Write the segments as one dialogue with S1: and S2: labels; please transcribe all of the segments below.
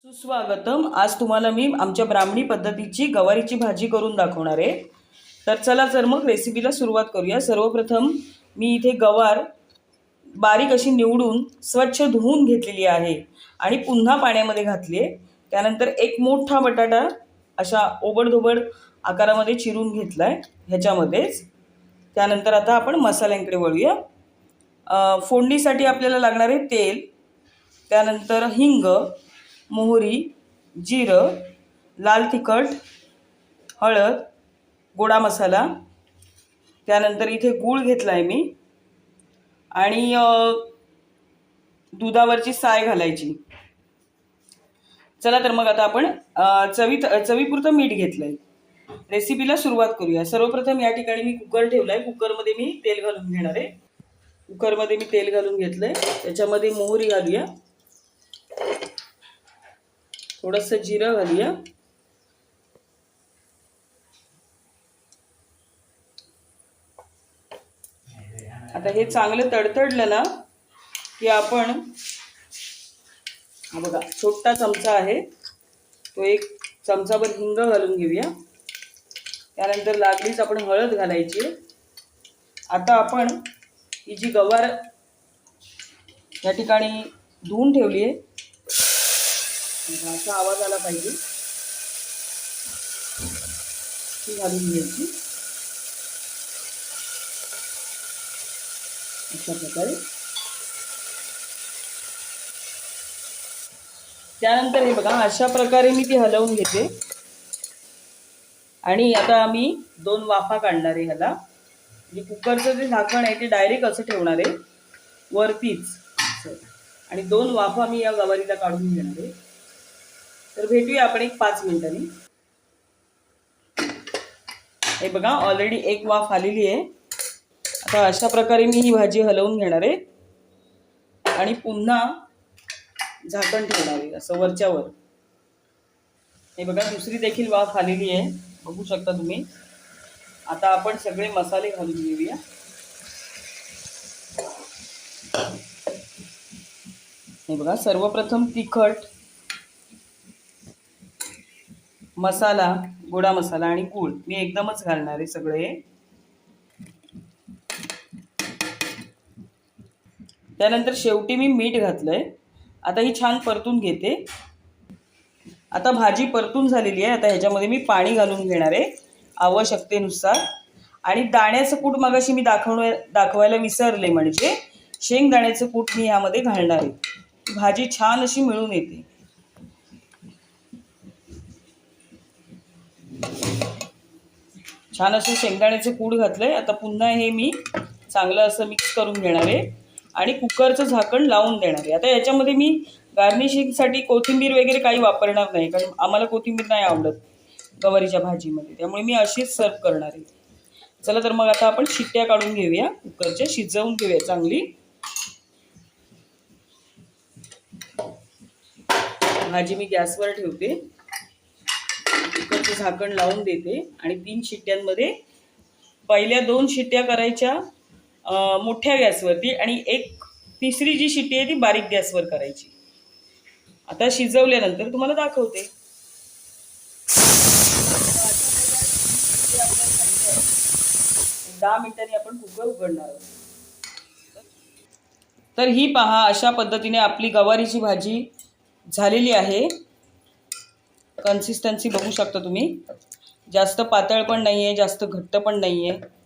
S1: सुस्वागतम। आज तुम्हाला मी आमच्या ब्राह्मणी पद्धतीची गवारीची भाजी करून दाखवणार आहे। तर चला तर मग रेसिपीला सुरुवात करूया। सर्वप्रथम मी इथे गवार बारीक अशी निवडून स्वच्छ धुवून घेतलेली आहे आणि पुन्हा पाण्यामध्ये घातली आहे। त्यानंतर एक मोठा बटाटा अशा ओबडधोबड आकारामध्ये चिरून घेतलाय ह्याच्यामध्येच। त्यानंतर आता आपण मसाल्यांकडे वळूया। फोडणीसाठी आपल्याला लागणार आहे तेल, त्यानंतर हिंग, मोहरी, जिरं, लाल तिखट, हळद, गोडा मसाला, त्यानंतर इथे गूळ घेतला आहे मी आणि दुधावरची साय घालायची। चला तर मग आता आपण चवीपुरतं मीठ घेतलंय। रेसिपीला सुरुवात करूया। सर्वप्रथम या ठिकाणी मी कुकर ठेवलाय। कुकरमध्ये मी तेल घालून घेणार आहे। कुकरमध्ये मी तेल घालून घेतलंय। त्याच्यामध्ये मोहरी घालूया, थोडंसं जिरं घालूया, आता हे चांगलं तडतडलं ना की आपण हा बघा छोटा चमचा आहे तो एक चमचाभर हिंग घालून घेऊया। त्यानंतर लागलीच आपण हळद घालायची। आता आपण ही जी गवार या ठिकाणी धुवून ठेवली आहे असा आवाज आला पाहिजे ती घालून घ्यायची अशा प्रकारे। त्यानंतर हे बघा अशा प्रकारे मी ती हलवून घेते आणि आता आम्ही 2 वाफा काढणार आहे ह्याला। म्हणजे कुकरचं जे झाकण आहे ते डायरेक्ट असं ठेवणार आहे वरतीच आणि 2 वाफा मी या गवारीला काढून घेणार आहे। तर भेटूया आपण एक 5 मिनिटांनी। हे बघा ऑलरेडी एक वाफ आलेली आहे। आता अशा प्रकारे मी ही भाजी हलवून घेणार आहे आणि पुन्हा झाकण ठेवणार आहे असं वरच्यावर। हे बघा दुसरी देखील वाफ आलेली आहे, बघू शकता तुम्ही। आता आपण सगळे मसाले घालून घेऊया। हे बघा सर्वप्रथम तिखट मसाला, गोडा मसाला आणि गूळ मी एकदमच घालणार आहे सगळे। त्यानंतर शेवटी मी मीठ घातलंय। आता ही छान परतून घेते। आता भाजी परतून झालेली आहे। आता ह्याच्यामध्ये मी पाणी घालून घेणार आहे आवश्यकतेनुसार। आणि दाण्याचं कूट मगाशी मी दाखवायला विसरले, म्हणजे शेंगदाण्याचं कूट मी यामध्ये घालणार आहे। भाजी छान अशी मिळून येते। छान असं शेंगदाण्याचं कूट घातलंय। आता पुन्हा हे मी चांगलं असं मिक्स करून घेणार आहे आणि कुकरचं झाकण लावून देणार आहे। आता याच्यामध्ये मी गार्निशिंगसाठी कोथिंबीर वगैरे काही वापरणार नाही, कारण आम्हाला कोथिंबीर नाही आवडत गवारीच्या भाजीमध्ये, त्यामुळे मी अशीच सर्व करणार आहे। चला तर मग आता आपण शिट्ट्या काढून घेऊया, कुकरच्या शिजवून घेऊया चांगली। भाजी मी गॅसवर ठेवते, कुकरचं झाकण लावून देते आणि 3 शिट्ट्यांमध्ये पहिल्या 2 शिट्ट्या करायच्या मोठ्या गॅसवरती आणि एक तिसरी जी शिट्टी आहे ती बारीक गॅसवर करायची। आता शिजवल्यानंतर तुम्हाला दाखवते। 10 मिनिटांनी आपण कुकर उघडणार आहोत। तर ही पहा अशा पद्धतीने आपली गवारीची भाजी झालेली आहे। कन्सिस्टन्सी बघू शकता तुम्ही, जास्त पातळ पण नाही आहे, जास्त घट्ट पण नाही आहे।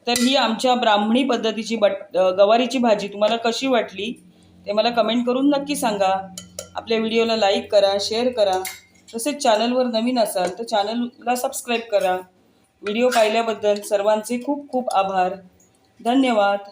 S1: तर ही आमच्या ब्राह्मणी पद्धतीची गवारीची भाजी तुम्हाला कशी वाटली ते मला कमेंट करून नक्की सांगा। आपल्या व्हिडिओला लाईक करा, शेअर करा। तसेच चॅनलवर नवीन असाल तर चॅनलला सबस्क्राईब करा। व्हिडिओ पाहिल्याबद्दल सर्वांचे खूप खूप आभार। धन्यवाद।